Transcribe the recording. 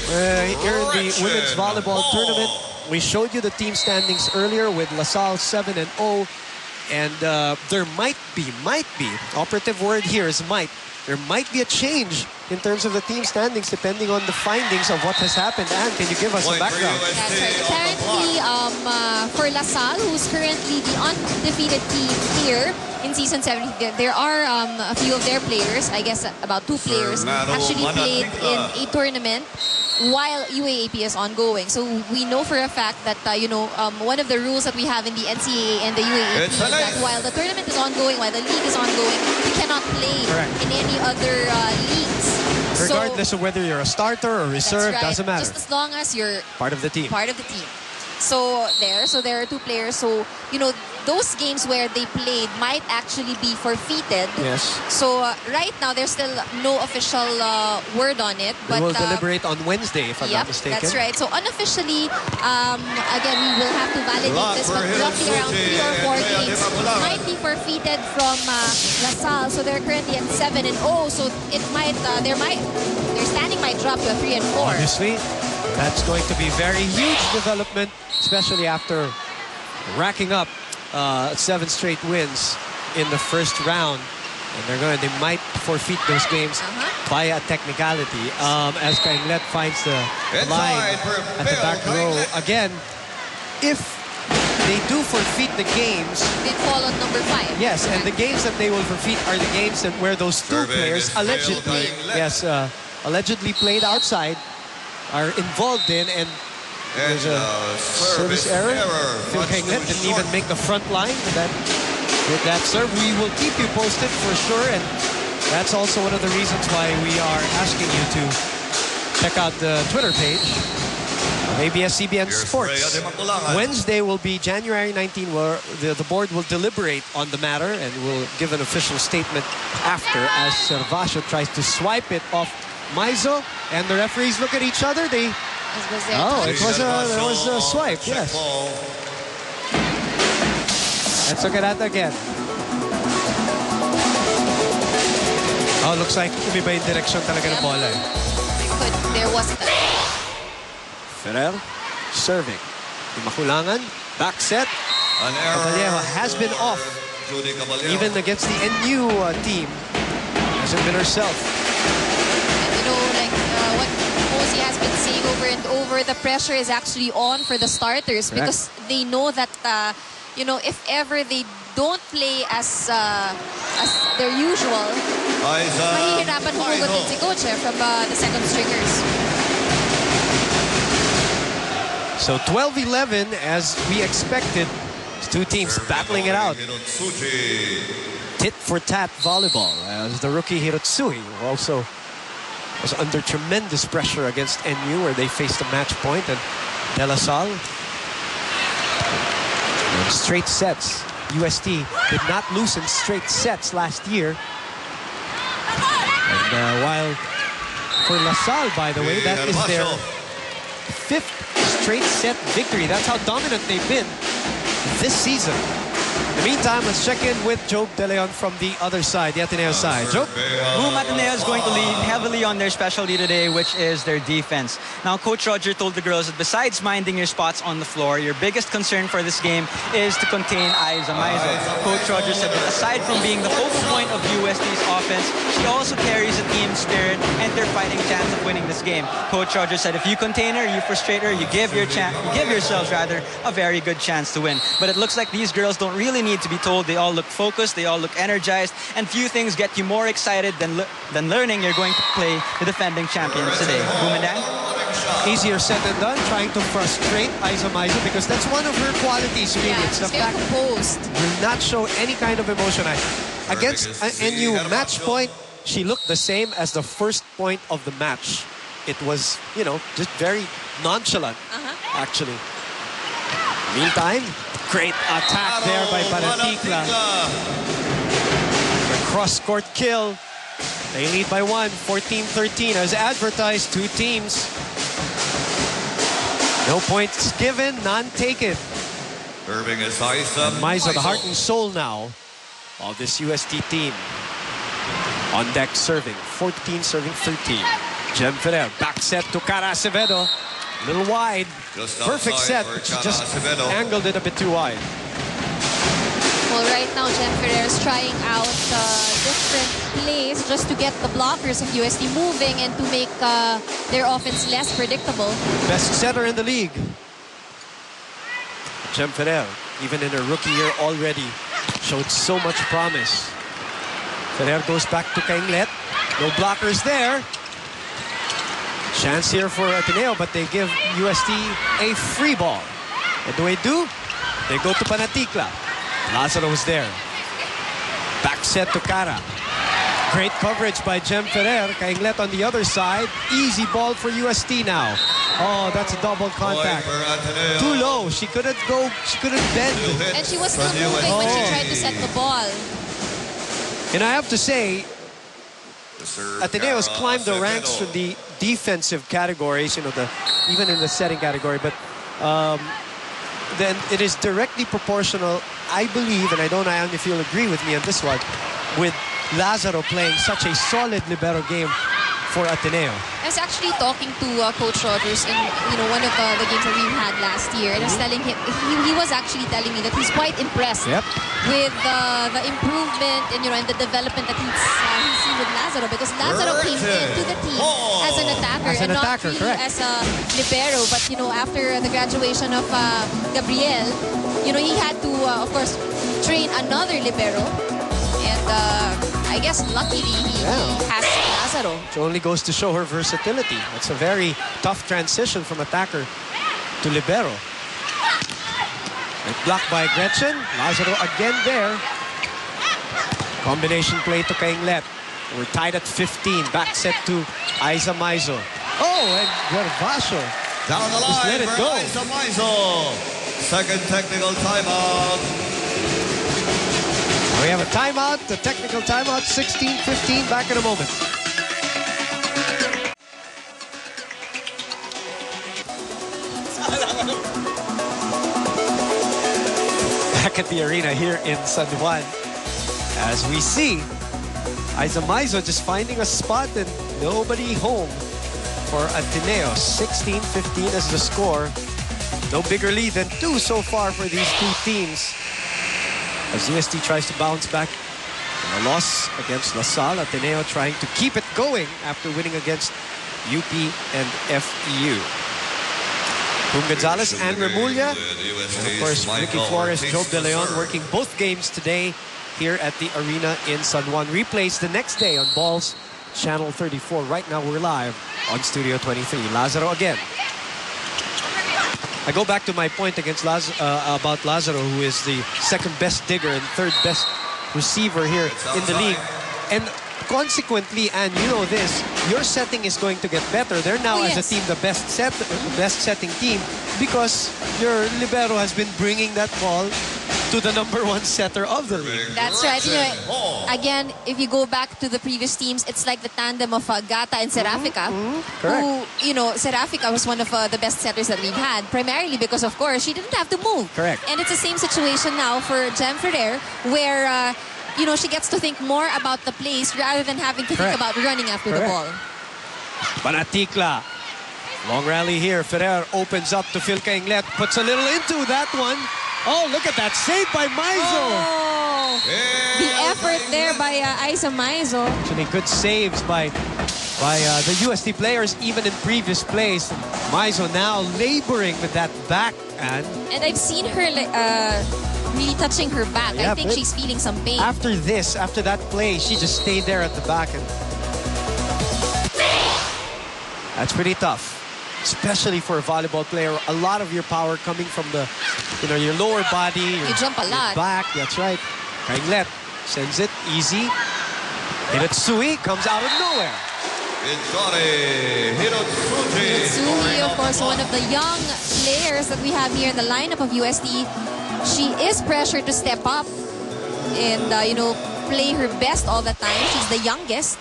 Here in the women's volleyball tournament, we showed you the team standings earlier with LaSalle 7-0. And there might be, operative word here is might. There might be a change in terms of the team standings depending on the findings of what has happened. Anne, can you give us a background? That's right. Apparently, for LaSalle, who's currently the undefeated team here in Season 7, there are a few of their players, I guess about 2 players, actually played in a tournament while UAAP is ongoing. So we know for a fact that, one of the rules that we have in the NCAA and the UAAP is that while the tournament is ongoing, while the league is ongoing, you cannot play in any other leagues. Regardless of whether you're a starter or reserve, doesn't matter. Just as long as you're part of the team. So there are 2 players. So, those games where they played might actually be forfeited. Yes. So right now, there's still no official word on it. But we'll deliberate on Wednesday, if I'm not mistaken. That's right. So unofficially, again, we will have to validate this, but roughly around 3 or 4 games might be forfeited from LaSalle. So they're currently at 7-0. So it might, their standing might drop to a 3-4. Obviously, that's going to be very huge development, especially after racking up 7 straight wins in the first round. And they might forfeit those games via a technicality. As Kainglet finds the line at the back row. Again, if they do forfeit the games, they fall on number 5. Yes, and the games that they will forfeit are the games that where those 2 players allegedly played outside, are involved in, and there's a service error. Phil Kainglet didn't even make the front line with that serve. We will keep you posted for sure, and that's also one of the reasons why we are asking you to check out the Twitter page of ABS-CBN Sports. Wednesday will be January 19, where the board will deliberate on the matter and will give an official statement after, as Servacio tries to swipe it off Maizo, and the referees look at each other. There was a swipe, yes. Let's look at that again. Oh, looks like umiba yung direction talaga ng bola. There was Ferrer serving. Makulangan, back set. Caballero has been off. Even against the NU team. Hasn't been herself. What Posey has been saying over and over, the pressure is actually on for the starters. Correct. Because they know that, if ever they don't play as their usual, mahihirapan humugot din si coach from the second stringers. So 12-11 as we expected. 2 teams battling it out. Tit for tat volleyball as the rookie Hirotsuhi, who also was under tremendous pressure against NU, where they faced a match point, and De La Salle. And straight sets. UST did not lose in straight sets last year. And while for La Salle, by the way, that is their 5th straight set victory. That's how dominant they've been this season. In the meantime, let's check in with Job De Leon from the other side, the Ateneo side. Job? Boom, Ateneo is going to lean heavily on their specialty today, which is their defense. Now, Coach Roger told the girls that besides minding your spots on the floor, your biggest concern for this game is to contain Aiza Maizo. Coach Roger said that aside from being the focal point of UST's offense, she also carries a team spirit and their fighting chance of winning this game. Coach Roger said if you contain her, you frustrate her, you give yourselves a very good chance to win. But it looks like these girls don't really need to be told. They all look focused, they all look energized, and few things get you more excited than learning you're going to play the defending champions today. Bumendang? Easier said than done, trying to frustrate Aiza Maizo, because that's one of her qualities, really. Yeah, it's the fact composed. Will not show any kind of emotion. Against NU match point, she looked the same as the first point of the match. It was, just very nonchalant, actually. Meantime, great attack there by Paratikla. The cross-court kill. They lead by 1, 14-13. As advertised, 2 teams. No points given, none taken. Serving is Aiza Maizo, the heart and soul now of this UST team. On deck serving, 14 serving 13. Jem Ferrer, back set to Cara Acevedo. A little wide. Just Perfect outside set, for but she Cara just Acevedo. angled it a bit too wide. Well, right now, Jem Ferrer is trying out different plays just to get the blockers of UST moving and to make their offense less predictable. Best setter in the league. Jem Ferrer, even in her rookie year already, showed so much promise. Ferrer goes back to Kainglet. No blockers there. Chance here for Ateneo, but they give UST a free ball. What do? They go to Panatikla. Lazaro was there. Back set to Cara. Great coverage by Jem Ferrer. Kainglet on the other side. Easy ball for UST now. Oh, that's a double contact. Too low. She couldn't go. She couldn't bend. And she was still moving when she tried to set the ball. And I have to say, Ateneo's climbed the ranks from the defensive categories, you know, even in the setting category, but then it is directly proportional, I believe, and I don't know if you'll agree with me on this one, with Lazaro playing such a solid libero game for Ateneo. I was actually talking to Coach Rogers in one of the games that we had last year, and I was telling him, he was actually telling me that he's quite impressed with the improvement and and the development that he's seen with Lazaro, because Lazaro came into the team as an attacker and not really as a libero. But after the graduation of Gabriel, he had to of course train another libero, and I guess luckily he has Lazaro. It only goes to show her versatility. It's a very tough transition from attacker to libero. Blocked by Gretchen. Lazaro again there. Combination play to Kainglet. We're tied at 15. Back set to Aiza Maizo. Oh, and Gervasio. Down the Just line let it for go. Aiza Maizo. Second technical timeout. We have a timeout, the technical timeout, 16-15. Back in a moment. Back at the arena here in San Juan, as we see Aiza Maizo just finding a spot and nobody home for Ateneo. 16-15 is the score. No bigger lead than 2 so far for these two teams, as UST tries to bounce back from a loss against LaSalle. Ateneo trying to keep it going after winning against UP and FEU. Boom Gonzalez and Remulla, and of course Ricky Flores, Joe De Leon working both games today here at the arena in San Juan. Replays the next day on Balls Channel 34. Right now we're live on Studio 23. Lazaro again. I go back to my point against about Lazaro, who is the second best digger and third best receiver here in the league. And consequently, and you know this, your setting is going to get better. They're now as a team the best setting team, because your libero has been bringing that ball to the #1 setter of the league. That's right. Again, if you go back to the previous teams, it's like the tandem of Gata and Serafica. Correct. Who, Serafica was one of the best setters that we've had, primarily because, of course, she didn't have to move. Correct. And it's the same situation now for Jem Ferrer, where, she gets to think more about the plays rather than having to think about running after the ball. Panatikla. Long rally here. Ferrer opens up to Phil Kainglet. Puts a little into that one. Oh, look at that save by Maizo. Oh, the effort there by Aiza Maizo. Actually, good saves by the UST players, even in previous plays. Maizo now laboring with that backhand. And I've seen her really touching her back. I think she's feeling some pain. After that play, she just stayed there at the back. And that's pretty tough, especially for a volleyball player. A lot of your power coming from your lower body. You jump a lot. Back, that's right. Kainglet sends it easy. Hirotsuhi comes out of nowhere. Hirotsuhi, of course, one of the young players that we have here in the lineup of UST. She is pressured to step up and, play her best all the time. She's the youngest.